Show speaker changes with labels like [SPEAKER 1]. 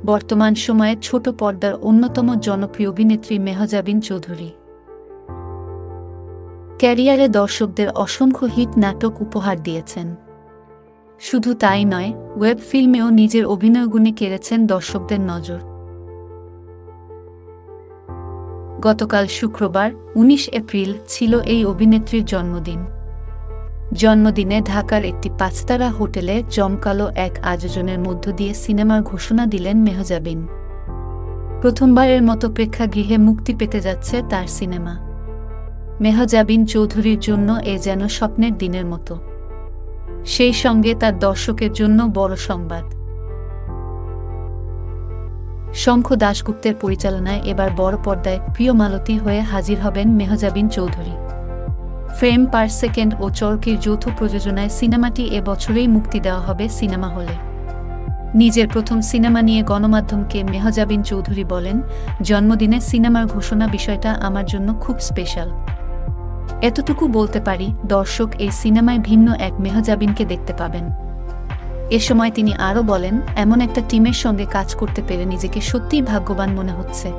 [SPEAKER 1] বর্তমান সময়ে ছোট পর্দার অন্যতম জনপ্রিয় অভিনেত্রী মেহজাবিন চৌধুরী। ক্যারিয়ারে দর্শকদের অসংখ্য হিট নাটক উপহার দিয়েছেন। শুধু তাই নয়, ওয়েব ফিল্মেও নিজের অভিনয়গুণে কেড়েছেন দর্শকদের নজর। গতকাল শুক্রবার ১৯ এপ্রিল ছিল এই অভিনেত্রীর জন্মদিন। জন্মদিনে ঢাকার একটি পাঁচতারা হোটেলে জমকালো এক আয়োজনের মধ্য দিয়ে সিনেমার ঘোষণা দিলেন মেহজাবিন। প্রথমবারের মতো প্রেক্ষাগৃহে মুক্তি পেতে যাচ্ছে তার সিনেমা। মেহজাবিন চৌধুরীর জন্য এ যেন স্বপ্নের দিনের মতো। সেই সঙ্গে তার দর্শকের জন্য বড় সংবাদ। শঙ্খ দাশগুপ্তের পরিচালনায় এবার বড় পর্দায় প্রিয় মালতী হয়ে হাজির হবেন Mehazabien Chowdhury. Frame per second ও চরকির যৌথ প্রযোজনায় সিনেমাটি এ বছরেই মুক্তি দেওয়া হবে সিনেমা হলে। নিজের প্রথম সিনেমা নিয়ে গণমাধ্যমকে মেহজাবিন চৌধুরী বলেন, জন্মদিনে সিনেমার ঘোষণা বিষয়টা আমার জন্য খুব স্পেশাল। এতটুকু বলতে পারি, দর্শক এই সিনেমায় ভিন্ন এক মেহজাবিনকে দেখতে পাবেন। এ সময় তিনি আরও বলেন, এমন একটা টিমের সঙ্গে কাজ করতে পেরে নিজেকে সত্যিই ভাগ্যবান মনে হচ্ছে।